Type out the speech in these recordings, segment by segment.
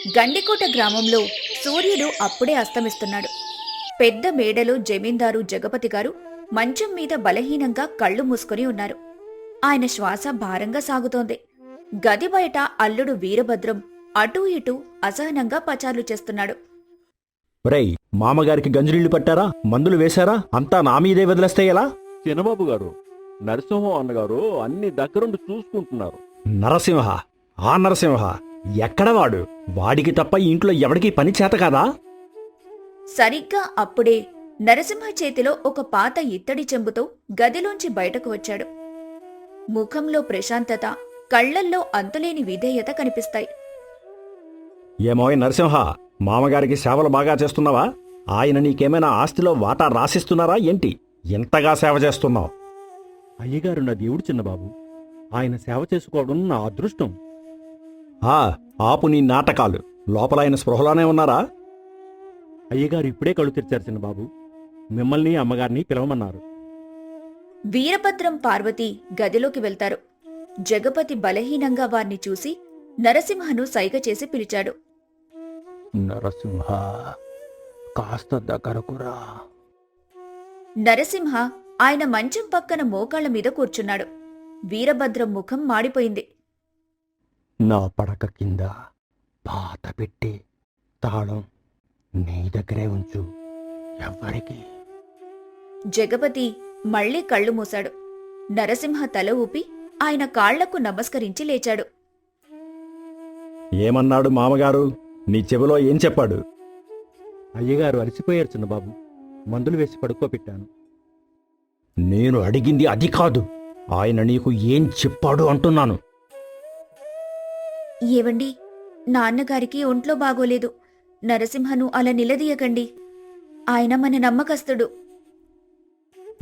గండికోట గ్రామంలో సూర్యుడు అప్పుడే అస్తమిస్తున్నాడు. పెద్ద మేడలో జమీందారు జగపతి గారు మంచం మీద బలహీనంగా కళ్ళు మూసుకుని ఉన్నారు. ఆయన శ్వాస భారంగా సాగుతోంది. గది బయట అల్లుడు వీరభద్రం అటూ ఇటూ అసహనంగా పచార్లు చేస్తున్నాడు. ఒరేయ్, మామగారికి గంజునీళ్లు పట్టారా? మందులు వేశారా? అంతా నా మీదే వదిలేస్తే ఎలా? చిన్నబాబు గారు, నరసింహం అన్నగారు అన్ని దగ్గరుండి చూసుకుంటున్నారు. నరసింహ, ఆ నరసింహ ఎక్కడవాడు? వాడికి తప్ప ఈ ఇంట్లో ఎవడికి పని చేత కాదా? సరిగ్గా అప్పుడే నరసింహ చేతిలో ఒక పాత ఇత్తడి చెంబుతో గదిలోంచి బయటకు వచ్చాడు. ముఖంలో ప్రశాంతత, కళ్లల్లో అంతులేని విధేయత కనిపిస్తాయి. ఏమోయ్ నరసింహ, మామగారికి సేవలు బాగా చేస్తున్నావా? ఆయన నీకేమైనా ఆస్తిలో వాటా రాసిస్తున్నారా ఏంటి? ఎంతగా సేవ చేస్తున్నావు? అయ్యగారు నా దేవుడు చిన్నబాబు. ఆయన సేవ చేసుకోవడం నా అదృష్టం. ఆపు నీ నాటకాలు. లోపల ఆయన స్పృహలోనే ఉన్నారా? అయ్యగారు ఇప్పుడే కళ్ళు తెరిచారు చిన్నబాబు. మిమ్మల్ని అమ్మగారిని పిలవమన్నారు. వీరభద్రం పార్వతి గదిలోకి వెళ్తారు. జగపతి బలహీనంగా వారిని చూసి నరసింహను సైగ చేసి పిలిచాడు. నరసింహ, కాస్త దగ్గరకురా. నరసింహ ఆయన మంచం పక్కన మోకాళ్ల మీద కూర్చున్నాడు. వీరభద్రం ముఖం మాడిపోయింది. నా పడక కింద పాత పెట్టి తాళం నీ దగ్గరే ఉంచు, ఎవ్వరికి. జగపతి మళ్లీ కళ్ళు మూశాడు. నరసింహ తల ఊపి ఆయన కాళ్లకు నమస్కరించి లేచాడు. ఏమన్నాడు మామగారు? నీ చెవిలో ఏం చెప్పాడు? అయ్యగారు అలసిపోయారు చిన్నబాబు. మందులు వేసి పడుకోబెట్టాను. నేను అడిగింది అది కాదు. ఆయన నీకు ఏం చెప్పాడు అంటున్నాను. ఏవండి, నాన్నగారికి ఒంట్లో బాగోలేదు. నరసింహను అలా నిలదీయకండి. ఆయన మన నమ్మకస్తుడు.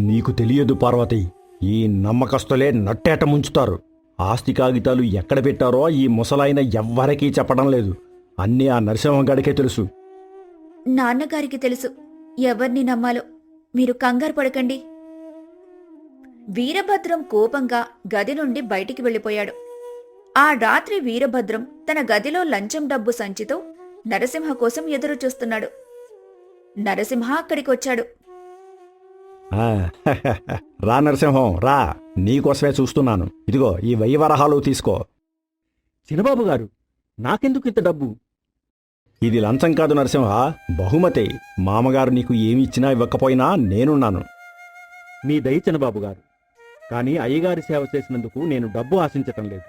నీకు తెలియదు పార్వతి, ఈ నమ్మకస్తులే నట్టేట ముంచుతారు. ఆస్తి కాగితాలు ఎక్కడ పెట్టారో ఈ ముసలాయన ఎవ్వరికీ చెప్పడం లేదు. అన్నీ ఆ నరసింహగాడికే తెలుసు. నాన్నగారికి తెలుసు ఎవర్ని నమ్మాలో. మీరు కంగారు పడకండి. వీరభద్రం కోపంగా గది నుండి బయటికి వెళ్ళిపోయాడు. ఆ రాత్రి వీరభద్రం తన గదిలో లంచం డబ్బు సంచితో నరసింహ కోసం ఎదురు చూస్తున్నాడు. నరసింహ అక్కడికొచ్చాడు. రా నరసింహం, రా. నీకోసమే చూస్తున్నాను. ఇదిగో ఈ 1000 వరహాలు తీసుకో. చిన్నబాబు గారు, నాకెందుకు ఇంత డబ్బు? ఇది లంచం కాదు నరసింహ, బహుమతి. మామగారు నీకు ఏమి ఇచ్చినా ఇవ్వకపోయినా నేనున్నాను. మీ దయ చిన్నబాబు గారు. కానీ అయ్యగారి సేవ చేసినందుకు నేను డబ్బు ఆశించటం లేదు.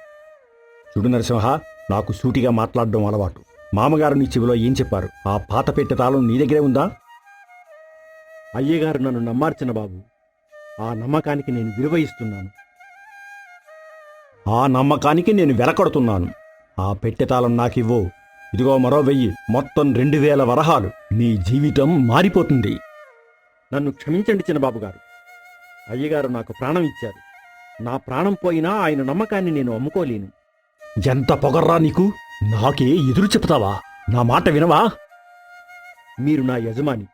చూడు నరసింహ, నాకు సూటిగా మాట్లాడడం అలవాటు. మామగారు నీ చెవిలో ఏం చెప్పారు? ఆ పాత పెట్టె తాళం నీ దగ్గరే ఉందా? అయ్యగారు నన్ను నమ్మారు చిన్నబాబు. ఆ నమ్మకానికి నేను విలువ ఇస్తున్నాను. ఆ నమ్మకానికి నేను వెలకొడుతున్నాను. ఆ పెట్టె తాళం నాకివ్వు. ఇదిగో మరో 1000, మొత్తం 2000 వరహాలు. నీ జీవితం మారిపోతుంది. నన్ను క్షమించండి చిన్నబాబు గారు. అయ్యగారు నాకు ప్రాణం ఇచ్చారు. నా ప్రాణం పోయినా ఆయన నమ్మకాన్ని నేను అమ్ముకోలేను. ఎంత పొగర్రా నీకు! నాకే ఎదురు చెప్తావా? నా మాట వినవా? మీరు నా యజమాని,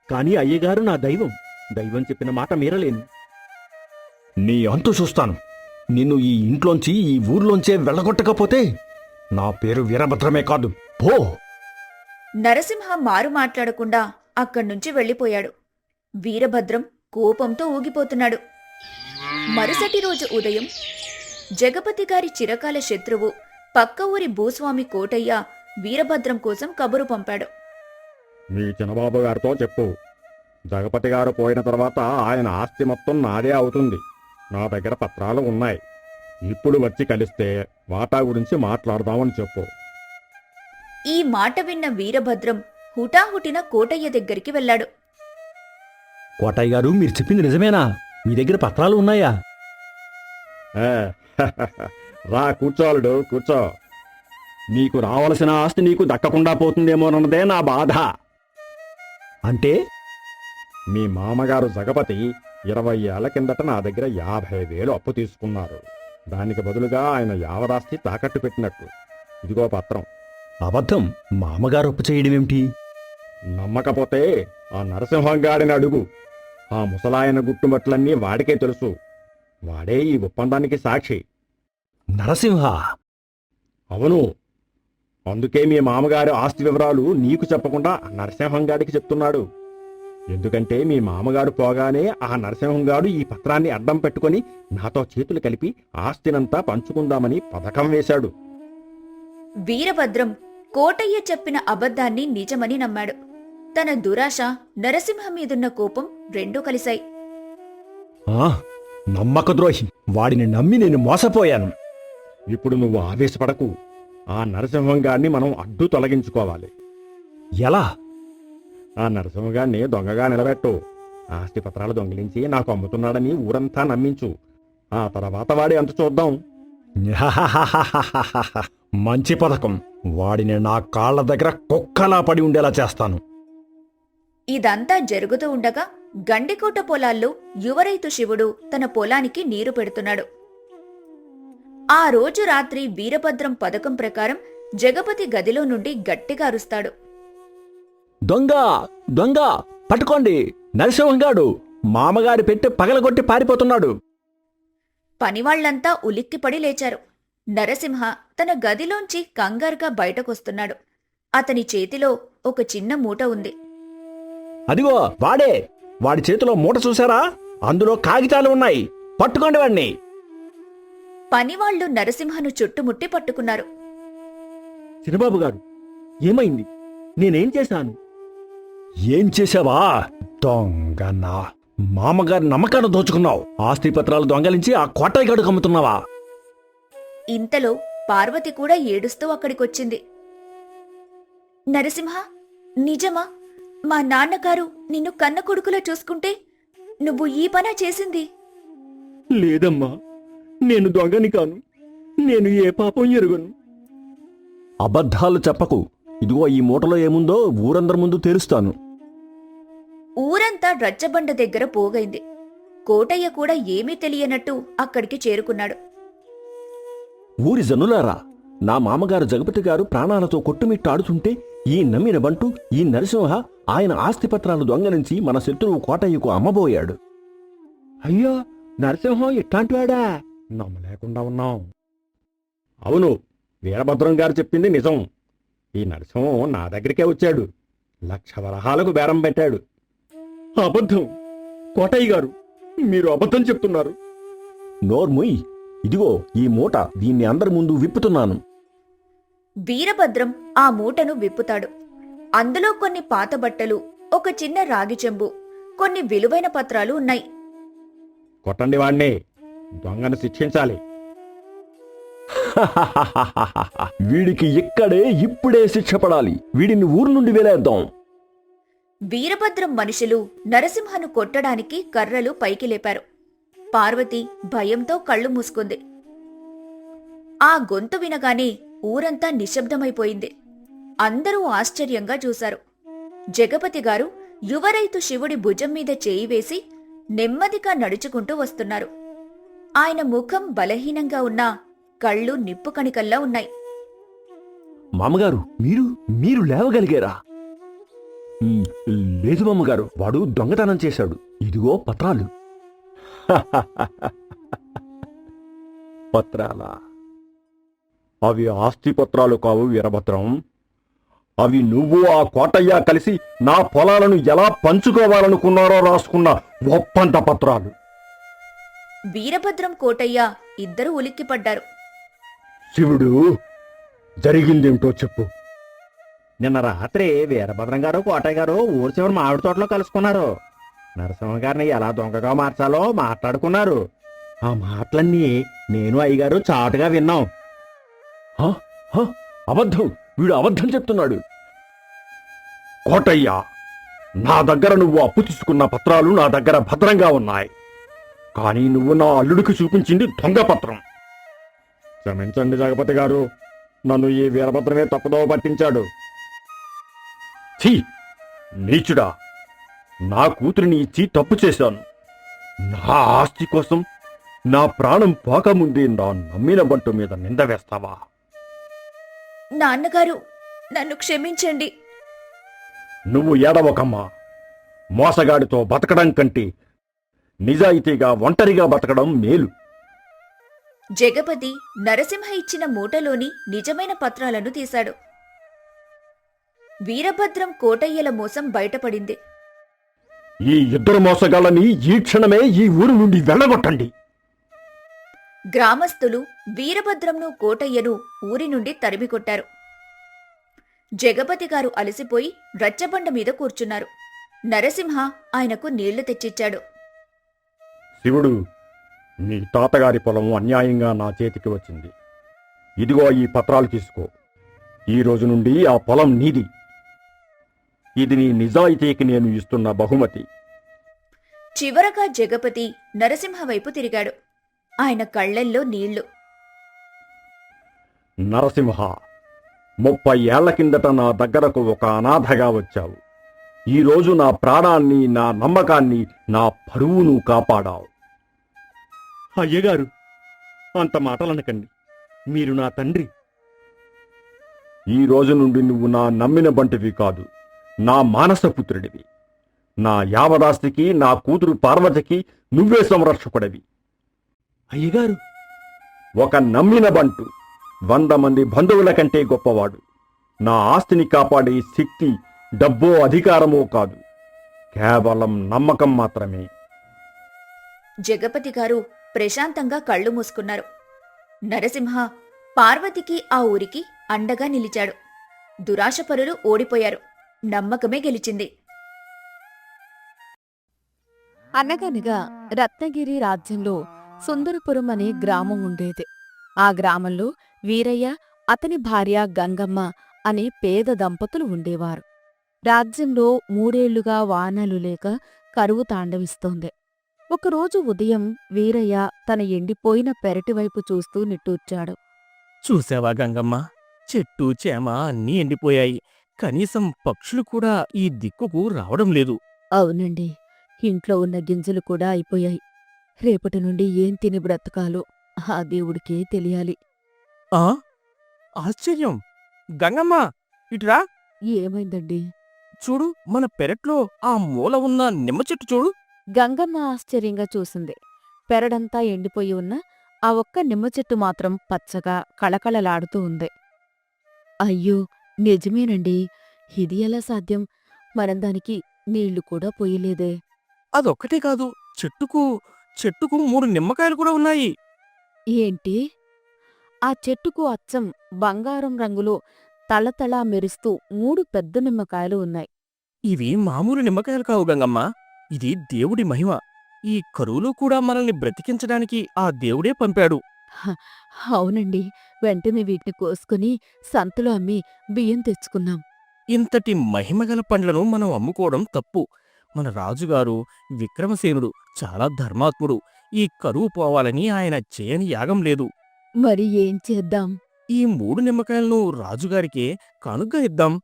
కానీ అయ్యగారు నా దైవం. దైవం చెప్పిన మాట మీరలేను. నీ అంతు చూస్తాను. నిన్ను ఈ ఇంట్లోంచి, ఈ ఊర్లోంచే వెళ్ళగొట్టకపోతే నా పేరు వీరభద్రమే కాదు. పో! నరసింహ మారు మాట్లాడకుండా అక్కడ్నుంచి వెళ్ళిపోయాడు. వీరభద్రం కోపంతో ఊగిపోతున్నాడు. మరుసటి రోజు ఉదయం జగపతి గారి చిరకాల శత్రువు పక్క ఊరి భూస్వామి కోటయ్య వీరభద్రం కోసం కబురు పంపాడు. మీ చిన్నబాబు గారితో చెప్పు, జగపతి గారు పోయిన తర్వాత ఆయన ఆస్తి మొత్తం నాదే అవుతుంది. నా దగ్గర పత్రాలు ఉన్నాయి. ఇప్పుడు వచ్చి కలిస్తే వాటా గురించి మాట్లాడదామని చెప్పు. ఈ మాట విన్న వీరభద్రం హుటాహుటిన కోటయ్య దగ్గరికి వెళ్ళాడు. కోటయ్య గారు, మీరు చెప్పింది నిజమేనా? మీ దగ్గర పత్రాలు ఉన్నాయా? ఏ, రా కూర్చోలుడు, కూర్చో. నీకు రావలసిన ఆస్తి నీకు దక్కకుండా పోతుందేమోనన్నదే నా బాధ. అంటే? మీ మామగారు జగపతి 20 ఏళ్ల కిందట నా దగ్గర 50,000 అప్పు తీసుకున్నారు. దానికి బదులుగా ఆయన యావదాస్తి తాకట్టు పెట్టినట్టు. ఇదిగో పత్రం. అబద్ధం. మామగారు ఒప్పు చేయడమేమిటి? నమ్మకపోతే ఆ నరసింహంగాడిని అడుగు. ఆ ముసలాయన గుట్టుమట్లన్నీ వాడికే తెలుసు. వాడే ఈ ఒప్పందానికి సాక్షి. నరసింహ! అవును, అందుకే మీ మామగారి ఆస్తి వివరాలు నీకు చెప్పకుండా ఆ నరసింహంగాడికి చెప్తున్నాడు. ఎందుకంటే మీ మామగారు పోగానే ఆ నరసింహంగాడు ఈ పత్రాన్ని అడ్డం పెట్టుకొని నాతో చేతులు కలిపి ఆస్తినంతా పంచుకుందామని పథకం వేశాడు. వీరభద్రం కోటయ్య చెప్పిన అబద్ధాన్ని నిజమని నమ్మాడు. తన దురాశ, నరసింహం మీదున్న కోపం రెండూ కలిశాయి. నమ్మక ద్రోహి, వాడిని నమ్మి నేను మోసపోయాను. ఇప్పుడు నువ్వు ఆవేశపడకు. ఆ నరసింహంగాడిని మనం అడ్డు తొలగించుకోవాలి. ఎలా? ఆ నరసింహగాడిని దొంగగా నిలబెట్టు. ఆస్తి పత్రాలు దొంగిలించి నాకు అమ్ముతున్నాడని ఊరంతా నమ్మించు. ఆ తర్వాత వాడి అంత చూద్దాం. మంచి పథకం. వాడిని నా కాళ్ల దగ్గర కుక్కలా పడి ఉండేలా చేస్తాను. ఇదంతా జరుగుతూ ఉండగా గండికోట పొలాల్లో యువరైతు శివుడు తన పొలానికి నీరు పెడుతున్నాడు. ఆ రోజు రాత్రి వీరభద్రం పథకం ప్రకారం జగపతి గదిలో నుండి గట్టిగా అరుస్తాడు. దొంగ దొంగ పట్టుకోండి! నరసింహంగాడు మామగారి పెట్టి పగలగొట్టి పారిపోతున్నాడు. పనివాళ్లంతా ఉలిక్కిపడి లేచారు. నరసింహ తన గదిలోంచి కంగారుగా బయటకొస్తున్నాడు. అతని చేతిలో ఒక చిన్న మూట ఉంది. అదిగో వాడే! వాడి చేతిలో మూట చూశారా? అందులో కాగితాలు ఉన్నాయి. పట్టుకోండి వాడిని. పనివాళ్లు నరసింహను చుట్టుముట్టి పట్టుకున్నారు. చిన్నబాబు గారు, ఏమైంది? నేనేం చేశాను? ఏం చేశావా? దొంగనా! మామగారి నమ్మకాన్ని దోచుకున్నావు. ఆస్తి పత్రాలు దొంగలించి ఆ కోటయ్య గడుకు అమ్ముతున్నావా? ఇంతలో పార్వతి కూడా ఏడుస్తూ అక్కడికొచ్చింది. నరసింహ, నిజమా? మా నాన్నగారు నిన్ను కన్న కొడుకులా చూసుకుంటే నువ్వు ఈ పనా చేసింది? లేదమ్మా, నేను దొంగని కాను. నేను ఏ పాపం ఎరుగను. అబద్ధాలు చెప్పకు. ఇదిగో ఈ మూటలో ఏముందో ఊరందరి ముందు తెరుస్తాను. ఊరంతా రచ్చబండ దగ్గర పోగైంది. కోటయ్య కూడా ఏమీ తెలియనట్టు అక్కడికి చేరుకున్నాడు. ఊరి జనులారా, నా మామగారు జగపతి గారు ప్రాణాలతో కొట్టుమిట్టాడుతుంటే ఈ నమ్మిన బంటు, ఈ నరసింహ ఆయన ఆస్తిపత్రాలు దొంగలించి మన శత్రువు కోటయ్యకు అమ్మబోయాడు. అయ్యో, నరసింహం ఇట్లాంటివాడా? నమ్మలేకుండా ఉన్నాం. అవును, వీరభద్రం గారు చెప్పింది నిజం. ఈ నరసింహం నా దగ్గరికే వచ్చాడు. 1,00,000 వరహాలకు బేరం పెట్టాడు. అబద్ధం! కోటయ్య గారు, మీరు అబద్ధం చెప్తున్నారు. నోర్ముయ్, ఇదిగో ఈ మూట, దీన్ని అందరి ముందు విప్పుతున్నాను. వీరభద్రం ఆ మూటను విప్పుతాడు. అందులో కొన్ని పాత బట్టలు, ఒక చిన్న రాగి చెంబు, కొన్ని విలువైన పత్రాలు ఉన్నాయి. కొట్టండి వాణ్ణి, దొంగను శిక్షించాలి. వీడికి ఇక్కడే ఇప్పుడే శిక్ష పడాలి. వీడిని ఊరు నుండి వేలేద్దాం. వీరభద్రం మనుషులు నరసింహను కొట్టడానికి కర్రలు పైకి లేపారు. పార్వతి భయంతో కళ్ళు మూసుకుంది. ఆ గొంతు వినగానే ఊరంతా నిశ్శబ్దమైపోయింది. అందరూ ఆశ్చర్యంగా చూశారు. జగపతి గారు యువరైతు శివుడి భుజం మీద చేయి వేసి నెమ్మదిగా నడుచుకుంటూ వస్తున్నారు. ఆయన ముఖం బలహీనంగా ఉన్నా కళ్ళు నిప్పు కణికల్లా ఉన్నాయి. మామగారు, మీరు లేవగలిగారా? లేదు మామగారు, వాడు దొంగతనం చేశాడు. ఇదిగో పత్రాలు. పత్రాలా? అవి ఆస్తి పత్రాలు కావు వీరభద్రం. అవి నువ్వు ఆ కోటయ్య కలిసి నా పొలాలను ఎలా పంచుకోవాలనుకున్నారో రాసుకున్న ఒప్పంద పత్రాలు. వీరభద్రం, కోటయ్య ఇద్దరూ ఉలిక్కిపడ్డారు. శివుడు, జరిగిందేమిటో చెప్పు. నిన్న రాత్రి వీరభద్రం గారు కోటయ్య గారు ఊరి చివరి మామిడి తోటలో కలుసుకున్నారు. నరసింహ గారిని ఎలా దొంగగా మార్చాలో మాట్లాడుకున్నారు. ఆ మాటలన్నీ నేను అయ్యగారు చాటుగా విన్నాం. అబద్ధం! వీడు అబద్ధం చెప్తున్నాడు. కోటయ్య, నా దగ్గర నువ్వు అప్పు తీసుకున్న పత్రాలు నా దగ్గర భద్రంగా ఉన్నాయి. కానీ నువ్వు నా అల్లుడికి చూపించింది దొంగ పత్రం. క్షమించండి జగపతి గారు, నన్ను ఈ వీరభద్రమే తప్పుదోవ పట్టించాడు. ఛీ, నీచుడా! నా కూతురిని ఇచ్చి తప్పు చేశాను. నా ఆస్తి కోసం నా ప్రాణం పోకముందే నా నమ్మిన బంటు మీద నింద వేస్తావా? నాన్నగారు, నన్ను క్షమించండి. నువ్వు ఏడవకమ్మా. మోసగాడితో బతకడం కంటే నిజాయితీగా ఒంటరిగా బతకడం మేలు. జగపతి నరసింహ ఇచ్చిన మూటలోని నిజమైన పత్రాలను తీశాడు. వీరభద్రం కోటయ్యల మోసం బయటపడింది. ఈ ఇద్దరు మోసగాళ్ళని ఈ క్షణమే ఈ ఊరు నుండి వెళ్ళగొట్టండి. గ్రామస్తులు వీరభద్రంను కోటయ్యను ఊరి నుండి తరిమికొట్టారు. జగపతి గారు అలసిపోయి రచ్చబండ మీద కూర్చున్నారు. నరసింహ ఆయనకు నీళ్లు తెచ్చిచ్చాడు. శివుడు, నీ తాతగారి పొలం అన్యాయంగా నా చేతికి వచ్చింది. ఇదిగో ఈ పత్రాలు తీసుకో. ఈ రోజు నుండి ఆ పొలం నీది. ఇది నీ నిజాయితీకి నేను ఇస్తున్న బహుమతి. చివరగా జగపతి నరసింహ వైపు తిరిగాడు. ఆయన కళ్ళల్లో నీళ్లు. నరసింహ, 30 ఏళ్ల కిందట నా దగ్గరకు ఒక అనాథగా వచ్చావు. ఈ రోజు నా ప్రాణాన్ని, నా నమ్మకాన్ని, నా పరువును కాపాడావు. అయ్యగారు, అంత మాటలనకండి. మీరు నా తండ్రి. ఈ రోజు నుండి నువ్వు నా నమ్మిన బంటివి కాదు, నా మానసపుత్రుడివి. నా యావదాస్తికి, నా కూతురు పార్వతికి నువ్వే సంరక్షకుడివి. అయ్యగారు, ఒక నమ్మిన బంటు 100 మంది బంధువుల కంటే గొప్పవాడు. నా ఆస్తిని కాపాడే శక్తి డబ్బో అధికారమో కాదు, కేవలం నమ్మకం మాత్రమే. జగపతి గారు ప్రశాంతంగా కళ్ళు మూసుకున్నారు. నరసింహ పార్వతికి ఆ ఊరికి అండగా నిలిచాడు. దురాశపరులు ఓడిపోయారు. నమ్మకమే గెలిచింది. అనగనగా రత్నగిరి రాజ్యంలో సుందరపురం అనే గ్రామం ఉండేది. ఆ గ్రామంలో వీరయ్య, అతని భార్య గంగమ్మ అనే పేద దంపతులు ఉండేవారు. రాజ్యంలో 3 ఏళ్లుగా వానలు లేక కరువు తాండవిస్తోంది. ఒకరోజు ఉదయం వీరయ్య తన ఎండిపోయిన పెరటివైపు చూస్తూ నిట్టూర్చాడు. చూసావా గంగమ్మ, చెట్టు చేమ అన్నీ ఎండిపోయాయి. కనీసం పక్షులు కూడా ఈ దిక్కుకు రావడం లేదు. అవునండి, ఇంట్లో ఉన్న గింజలు కూడా అయిపోయాయి. రేపటి నుండి ఏం తిని బ్రతకాలో ఆ దేవుడికే తెలియాలి. ఆ ఆశ్చర్యం! గంగమ్మ, ఇటురా. ఏమైందండి? చూడు, మన పెరట్లో ఆ మూల ఉన్న నిమ్మ చెట్టు చూడు. గంగమ్మ ఆశ్చర్యంగా చూసింది. పెరడంతా ఎండిపోయి ఉన్న ఆ ఒక్క నిమ్మ చెట్టు మాత్రం పచ్చగా కళకళలాడుతూ ఉంది. అయ్యో, నిజమేనండి. ఇది ఎలా సాధ్యం? మనం దానికి నీళ్లు కూడా పొయ్యలేదే. అదొక్కటే కాదు, చెట్టుకు 3 నిమ్మకాయలు కూడా ఉన్నాయి. ఏంటి? ఆ చెట్టుకు అచ్చం బంగారం రంగులో తళతళా మెరుస్తూ 3 పెద్ద నిమ్మకాయలు ఉన్నాయి. ఇవి మామూలు నిమ్మకాయలు కావు గంగమ్మ. ఇది దేవుడి మహిమ. ఈ కరువులో కూడా మనల్ని బ్రతికించడానికి ఆ దేవుడే పంపాడు. హ, అవునండి. వెంటనే వీటిని కోసుకుని సంతలో అమ్మి బియ్యం తెచ్చుకున్నాం. ఇంతటి మహిమగల పండ్లను మనం అమ్ముకోవడం తప్పు. మన రాజుగారు విక్రమసేనుడు చాలా ధర్మాత్ముడు. ఈ కరువు పోవాలని ఆయన చేయని యాగం లేదు. మరి ఏం చేద్దాం? ఈ 3 నిమ్మకాయలను రాజుగారికే కానుగ్గా ఇద్దాం.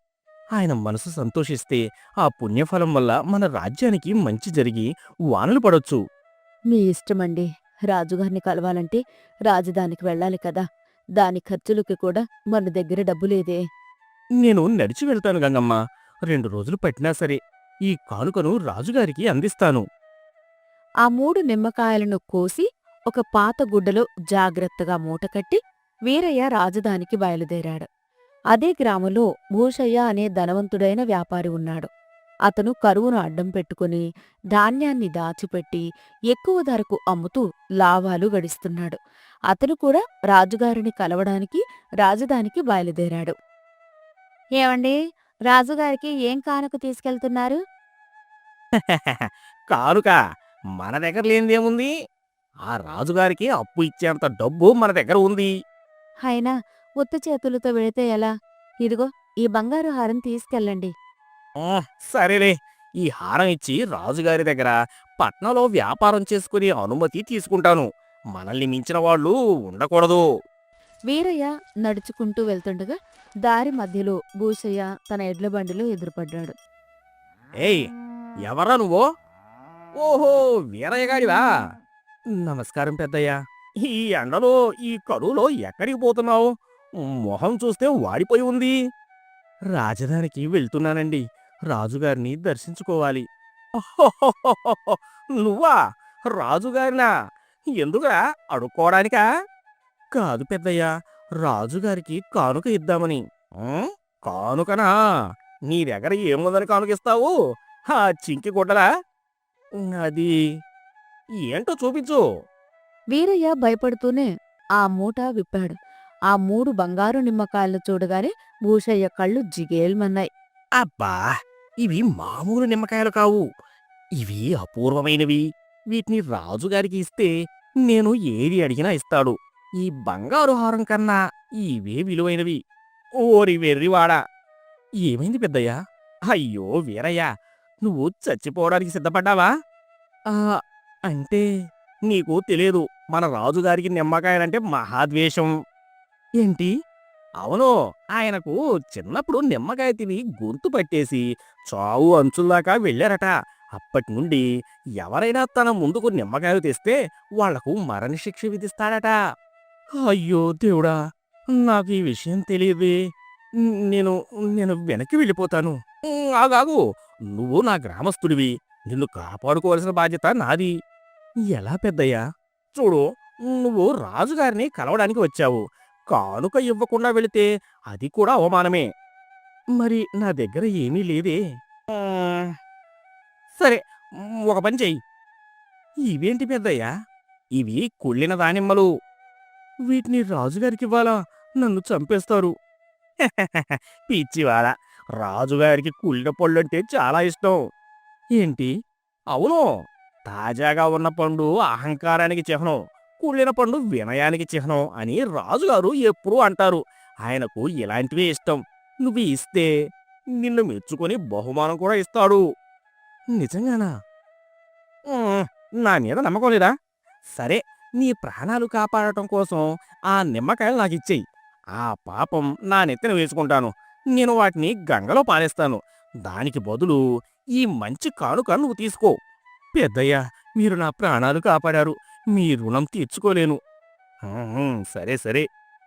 ఆయన మనసు సంతోషిస్తే ఆ పుణ్యఫలం వల్ల మన రాజ్యానికి మంచి జరిగి వానలు పడొచ్చు. మీ ఇష్టమండి. రాజుగారిని కలవాలంటే రాజధానికి వెళ్ళాలి కదా. దాని ఖర్చులకి కూడా మన దగ్గర డబ్బు లేదే. నేను నడిచి వెళ్తాను గంగమ్మ. 2 రోజులు పట్టినా సరే ఈ కానుకను రాజుగారికి అందిస్తాను. ఆ 3 నిమ్మకాయలను కోసి ఒక పాత గుడ్డలో జాగ్రత్తగా మూటకట్టి వీరయ్య రాజధానికి బయలుదేరాడు. అదే గ్రామంలో భూషయ్య అనే ధనవంతుడైన వ్యాపారి ఉన్నాడు. అతను కరువును అడ్డం పెట్టుకుని ధాన్యాన్ని దాచిపెట్టి ఎక్కువ ధరకు అమ్ముతూ లాభాలు గడిస్తున్నాడు. అతను కూడా రాజుగారిని కలవడానికి రాజధానికి బయలుదేరాడు. ఏమండి, రాజుగారికి ఏం కానుక తీసుకెళ్తున్నారు? కానుక మన దగ్గర లేనిదేముంది? ఆ రాజుగారికి అప్పు ఇచ్చేంత డబ్బు మన దగ్గర ఉంది. అయినా ఉత్త చేతులతో వెళితే ఎలా? ఇదిగో ఈ బంగారు హారం తీసుకెళ్ళండి. సరేలే, ఈ హారం ఇచ్చి రాజుగారి దగ్గర పట్నంలో వ్యాపారం చేసుకునే అనుమతి తీసుకుంటాను. మనల్ని మించిన వాళ్ళు ఉండకూడదు. వీరయ్య నడుచుకుంటూ వెళ్తుండగా దారి మధ్యలో భూషయ్య తన ఎడ్ల బండిలో ఎదురుపడ్డాడు. ఏయ్, ఎవరా నువ్వు? ఓహో, వీరయ్య గాడివా? నమస్కారం పెద్దయ్యా. ఈ ఎండలో ఈ కరువులో ఎక్కడికి పోతున్నావు? మొహం చూస్తే వాడిపోయి ఉంది. రాజధానికి వెళ్తున్నానండి. రాజుగారిని దర్శించుకోవాలి. అహోహోహోహో, నువ్వా? రాజుగారినా? ఎందుకురా? అడుక్కోవడానికా? కాదు పెద్దయ్యా, రాజుగారికి కానుక ఇద్దామని. కానుకనా? నీ దగ్గర ఏముందని కానుకిస్తావు? ఆ చింకి గుడ్డలా? అది ఏంటో చూపించు. వీరయ్య భయపడుతూనే ఆ మూట విప్పాడు. ఆ 3 బంగారు నిమ్మకాయలు చూడగానే భూషయ్య కళ్ళు జిగేల్మన్నాయి. అబ్బా! ఇవి మామూలు నిమ్మకాయలు కావు. ఇవి అపూర్వమైనవి. వీటిని రాజుగారికి ఇస్తే నేను ఏది అడిగినా ఇస్తాడు. ఈ బంగారు హారం కన్నా ఇవే విలువైనవి. ఓరి వెర్రివాడా! ఏమైంది పెద్దయ్యా? అయ్యో వీరయ్యా! నువ్వు చచ్చిపోవడానికి సిద్ధపడ్డావా? ఆ అంటే నీకు తెలియదు. మన రాజుగారికి నిమ్మకాయలంటే మహాద్వేషం. ఏంటి? అవును. ఆయనకు చిన్నప్పుడు నిమ్మకాయ తిని గొంతు పట్టేసి చావు అంచుల్దాకా వెళ్ళారట. అప్పటినుండి ఎవరైనా తన ముందుకు నిమ్మకాయలు తెస్తే వాళ్లకు మరణశిక్ష విధిస్తాడట. అయ్యో దేవుడా! నాకు ఈ విషయం తెలియదే. నేను నేను వెనక్కి వెళ్ళిపోతాను. ఆగాగు. నువ్వు నా గ్రామస్తుడివి. నిన్ను కాపాడుకోవాల్సిన బాధ్యత నాది. ఎలా పెద్దయ్యా? చూడు, నువ్వు రాజుగారిని కలవడానికి వచ్చావు. కానుక ఇవ్వకుండా వెళితే అది కూడా అవమానమే. మరి నా దగ్గర ఏమీ లేదే. ఆ, సరే, ఒక పని చెయ్యి. ఇవేంటి పెద్దయ్యా? ఇవి కుళ్ళిన దానిమ్మలు. వీటిని రాజుగారికివ్వాలా? నన్ను చంపేస్తారు. పిచ్చివాడా! రాజుగారికి కుళ్ళిన పళ్ళంటే చాలా ఇష్టం. ఏంటి? అవును. తాజాగా ఉన్న పండు అహంకారానికి చిహ్నం, కుళ్ళిన పండు వినయానికి చిహ్నం అని రాజుగారు ఎప్పుడూ అంటారు. ఆయనకు ఇలాంటివే ఇష్టం. నువ్వు ఇస్తే నిన్ను మెచ్చుకొని బహుమానం కూడా ఇస్తాడు. నిజంగానా? ఉమ్, నా మీద నమ్మకం లేదా? సరే, నీ ప్రాణాలు కాపాడటం కోసం ఆ నిమ్మకాయలు నాకిచ్చేయి. ఆ పాపం నా నెత్తిన వేసుకుంటాను. నేను వాటిని గంగలో పారేస్తాను. దానికి బదులు ఈ మంచి కానుక నువ్వు తీసుకో. పెద్దయ్యా, మీరు నా ప్రాణాలు కాపాడారు. మీ రుణం తీర్చుకోలేను. సరే సరే,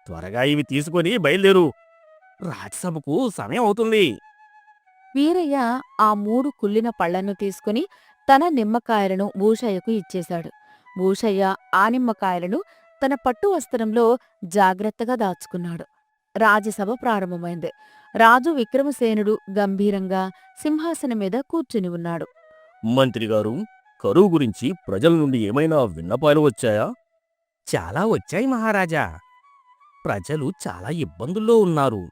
త్వరగా ఇవి తీసుకొని బయలుదేరు. రాజ్యసభకు సమయం అవుతుంది. వీరయ్య ఆ 3 కుళ్ళిన పళ్లను తీసుకుని తన నిమ్మకాయలను భూషయ్యకు ఇచ్చేశాడు. భూషయ్య ఆ నిమ్మకాయలను తన పట్టు వస్త్రంలో జాగ్రత్తగా దాచుకున్నాడు. రాజ్యసభ ప్రారంభమైంది. రాజు విక్రమసేనుడు గంభీరంగా సింహాసనం మీద కూర్చుని ఉన్నాడు. మంత్రిగారు, కరువు గురించి ప్రజల నుండి ఏమైనా విన్నపాలు వచ్చాయా? చాలా వచ్చాయి మహారాజా. ప్రజలు చాలా ఇబ్బందుల్లో ఉన్నారు.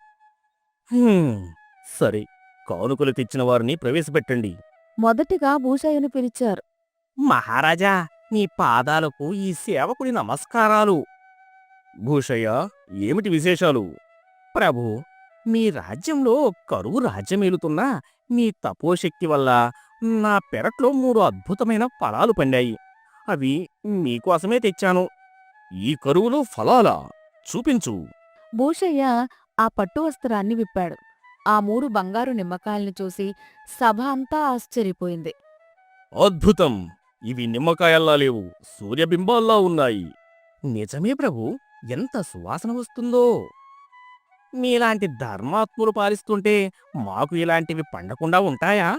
సరే, కానుకలు తెచ్చిన వారిని ప్రవేశపెట్టండి. మొదటిగా భూషయ్యను పిలిచారు. మహారాజా, నీ పాదాలకు ఈ సేవకుడి నమస్కారాలు. భూషయ్య, ఏమిటి విశేషాలు? ప్రభు, మీ రాజ్యంలో కరువు రాజ్యమేలుతున్నా మీ తపోశక్తి వల్ల నా పెరట్లో 3 అద్భుతమైన ఫలాలు పండాయి. అవి మీకోసమే తెచ్చాను. ఈ కరువులో ఫలాలా? చూపించు. భూషయ్య ఆ పట్టు వస్త్రాన్ని విప్పాడు. ఆ 3 బంగారు నిమ్మకాయలను చూసి సభ అంతా ఆశ్చర్యపోయింది. అద్భుతం! ఇవి నిమ్మకాయల్లా లేవు, సూర్యబింబాల్లా ఉన్నాయి. నిజమే ప్రభు, ఎంత సువాసన వస్తుందో. మీలాంటి ధర్మాత్ములు పాలిస్తుంటే మాకు ఇలాంటివి పండకుండా ఉంటాయా?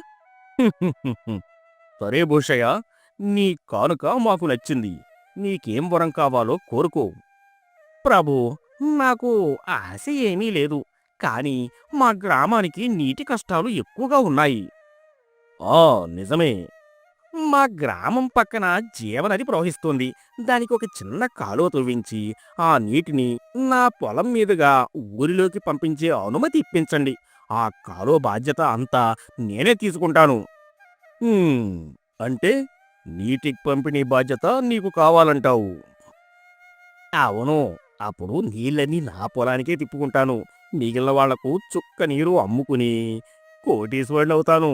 సరే భూషయ్య, నీ కానుక మాకు నచ్చింది. నీకేం వరం కావాలో కోరుకో. ప్రభు, నాకు ఆశ ఏమీ లేదు. కాని మా గ్రామానికి నీటి కష్టాలు ఎక్కువగా ఉన్నాయి. నిజమే. మా గ్రామం పక్కన జీవనది ప్రవహిస్తుంది. దానికి ఒక చిన్న కాలువ తవ్వించి ఆ నీటిని నా పొలం మీదుగా ఊరిలోకి పంపించే అనుమతి ఇప్పించండి. ఆ కాలువ బాధ్యత అంతా నేనే తీసుకుంటాను. అంటే నీటి పంపిణీ బాధ్యత నీకు కావాలంటావు? అవును. అప్పుడు నీళ్ళన్నీ నా పొలానికే తిప్పుకుంటాను. మిగిలిన వాళ్లకు చుక్క నీరు అమ్ముకుని కోటీశ్వరుడవుతాను.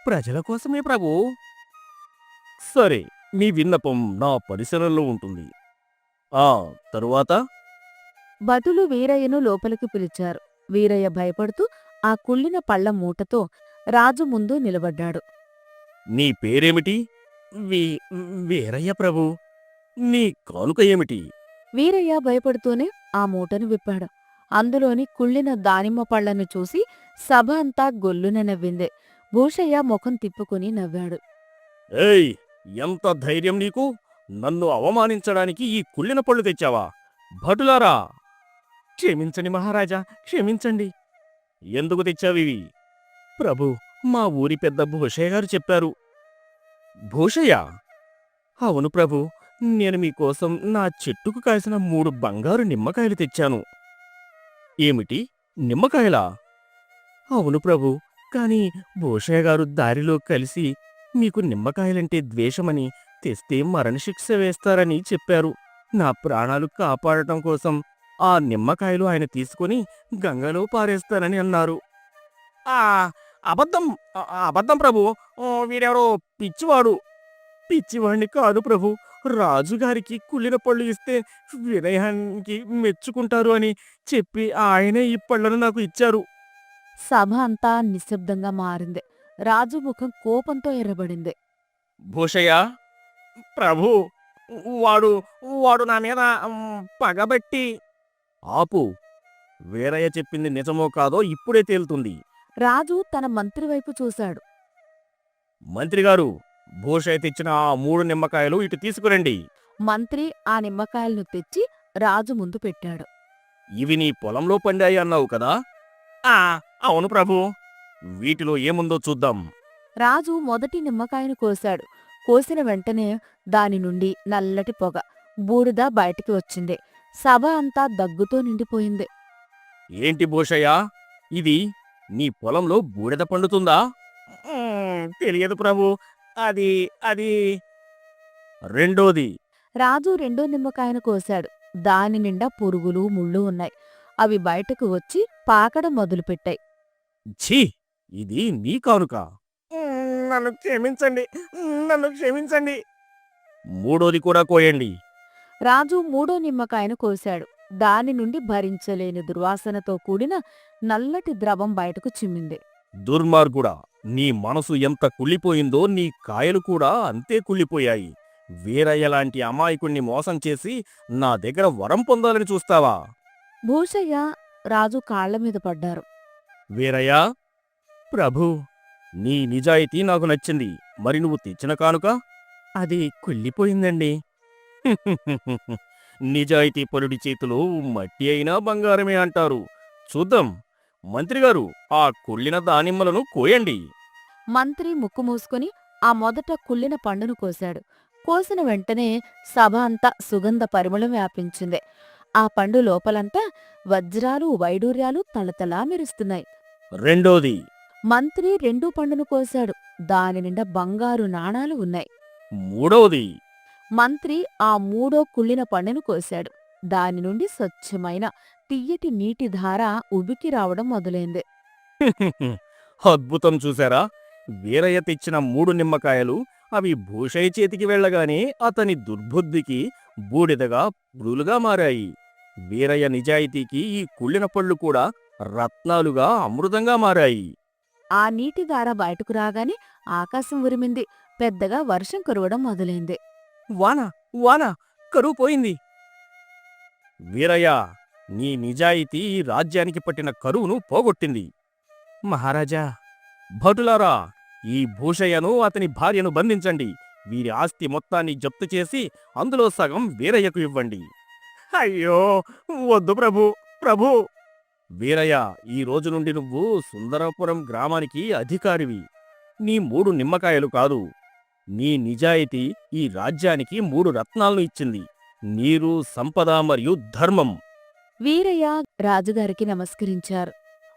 ప్రజల కోసమే ప్రభు. సరే, మీ విన్నపం నా పరిశీలనలో ఉంటుంది. తరువాత? భటులు వీరయ్యను లోపలికి పిలిచారు. వీరయ్య భయపడుతూ ఆ కుళ్ళిన పళ్ల మూటతో రాజు ముందు నిలబడ్డాడు. నీ పేరేమిటి? వీరయ్య ప్రభు. నీ కానుక ఏమిటి? వీరయ్య భయపడుతూనే ఆ మూటను విప్పాడు. అందులోని కుళ్ళిన దానిమ్మ పళ్లను చూసి సభ అంతా గొల్లున నవ్వింది. భూషయ్య ముఖం తిప్పుకుని నవ్వాడు. ఏయ్, ఎంత ధైర్యం నీకు? నన్ను అవమానించడానికి ఈ కుళ్ళిన పళ్ళు తెచ్చావా? భటులారా! క్షమించండి మహారాజా, క్షమించండి. ఎందుకు తెచ్చావివి? ప్రభు, మా ఊరి పెద్ద భూషయ్య గారు చెప్పారు. భూషయ్య? అవును ప్రభు, నేను మీకోసం నా చెట్టుకు కాసిన 3 బంగారు నిమ్మకాయలు తెచ్చాను. ఏమిటి, నిమ్మకాయలా? అవును ప్రభు, కాని భూషయ్య గారు దారిలో కలిసి మీకు నిమ్మకాయలంటే ద్వేషమని, తెస్తే మరణశిక్ష వేస్తారని చెప్పారు. నా ప్రాణాలు కాపాడటం కోసం ఆ నిమ్మకాయలు ఆయన తీసుకుని గంగలో పారేస్తానని అన్నారు. ఆ అబద్ధం, అబద్ధం ప్రభు. వీడెవరో పిచ్చివాడు. పిచ్చివాణ్ణి కాదు ప్రభు, రాజుగారికి కుళ్ళిన పళ్ళు ఇస్తే వినయానికి మెచ్చుకుంటారు అని చెప్పి ఆయనే ఈ పళ్ళను నాకు ఇచ్చారు. సభ అంతా నిశ్శబ్దంగా మారింది. రాజు ముఖం కోపంతో ఎర్రబడింది. భూషయ్య, ప్రభు, వాడు వాడు నా మీద పగబట్టి. ఆపు, వీరయ్య చెప్పింది నిజమో కాదో ఇప్పుడే తేలుతుంది. రాజు తన మంత్రి వైపు చూశాడు. మంత్రిగారు, భూషయ్య తెచ్చిన ఆ 3 నిమ్మకాయలు ఇటు తీసుకురండి. మంత్రి ఆ నిమ్మకాయలను తెచ్చి రాజు ముందు పెట్టాడు. ఇవి నీ పొలంలో పండాయి అన్నావు కదా? ఆ అవును ప్రభు. వీటిలో ఏముందో చూద్దాం. రాజు మొదటి నిమ్మకాయను కోశాడు. కోసిన వెంటనే దాని నుండి నల్లటి పొగ, బూడిద బయటికి వచ్చింది. సభ అంతా దగ్గుతో నిండిపోయింది. ఏంటి భూషయ్య, ఇది నీ పొలంలో బూడిద పండుతుందా? తెలియదు ప్రభు. అది అది రెండోది. రాజు రెండో నిమ్మకాయను కోశాడు. దాని నిండా పురుగులు ముళ్ళు ఉన్నాయి. అవి బయటకు వచ్చి పాకడం మొదలుపెట్టాయి. ఛీ, ఇది నీ కానుక. నన్ను క్షమించండి, నన్ను క్షమించండి. మూడోది కూడా కోయండి. రాజు మూడో నిమ్మకాయను కోశాడు. దాని నుండి భరించలేని దుర్వాసనతో కూడిన నల్లటి ద్రవం బయటకు చిమ్మింది. దుర్మార్గుడా, నీ మనసు ఎంత కుళ్ళిపోయిందో నీ కాయలు కూడా అంతే కుళ్ళిపోయాయి. వీరయ్యలాంటి అమాయకుణ్ణి మోసం చేసి నా దగ్గర వరం పొందాలని చూస్తావా? భూషయ్య, రాజు కాళ్లమీద పడ్డారు. వీరయ్య, ప్రభూ, నీ నిజాయితీ నాకు నచ్చింది. మరి నువ్వు తెచ్చిన కానుక? అది కుళ్ళిపోయిందండి. నిజాయితీ పరుడి చేతిలో మట్టి అయినా బంగారమే అంటారు. చూద్దాం. మంత్రిగారు, ఆ కుళ్ళిన దానిమ్మలను కోయండి. మంత్రి ముక్కు మూసుకుని ఆ మొదట కుళ్ళిన పండును కోశాడు. కోసిన వెంటనే సభ అంతా సుగంధ పరిమళం వ్యాపించింది. ఆ పండు లోపలంతా వజ్రాలు వైడూర్యాలు తళతళా మెరుస్తున్నాయి. రెండోది. మంత్రి రెండో పండును కోశాడు. దాని నిండా బంగారు నాణాలు ఉన్నాయి. మూడవది. మంత్రి ఆ మూడో కుళ్ళిన పండును కోశాడు. దాని నుండి స్వచ్ఛమైన తియ్యటి నీటి ధార ఉబికి రావడం మొదలైంది. అద్భుతం చూశారా? వీరయ్య తెచ్చిన 3 నిమ్మకాయలు అవి భూషయ్య చేతికి వెళ్ళగానే అతని దుర్బుద్ధికి బూడిదగా పురుగులుగా మారాయి. వీరయ్య నిజాయితీకి ఈ కుళ్ళిన పళ్ళు కూడా రత్నాలుగా అమృతంగా మారాయి. ఆ నీటి ధార బయటకు రాగానే ఆకాశం ఉరిమింది. పెద్దగా వర్షం కురవడం మొదలైంది. వాన, వాన, కరువు పోయింది. వీరయ్య, నీ నిజాయితీ ఈ రాజ్యానికి పట్టిన కరువును పోగొట్టింది. మహారాజా, భటులారా, ఈ భూషయ్యను అతని భార్యను బంధించండి. వీరి ఆస్తి మొత్తాన్ని జప్తు చేసి అందులో సగం వీరయ్యకు ఇవ్వండి. అయ్యో, వద్దు ప్రభు, ప్రభు. వీరయ్య, ఈ రోజు నుండి నువ్వు సుందరపురం గ్రామానికి అధికారివి. నీ 3 నిమ్మకాయలు కాదు, నీ నిజాయితీ ఈ రాజ్యానికి 3 రత్నాలను ఇచ్చింది. నీరు, సంపద మరియు ధర్మం. వీరయ్య రాజుగారికి నమస్కరించారు.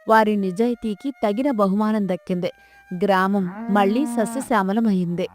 వారి నిజాయితీకి తగిన బహుమానం దక్కింది. గ్రామం మళ్లీ సస్యశ్యామలమైంది.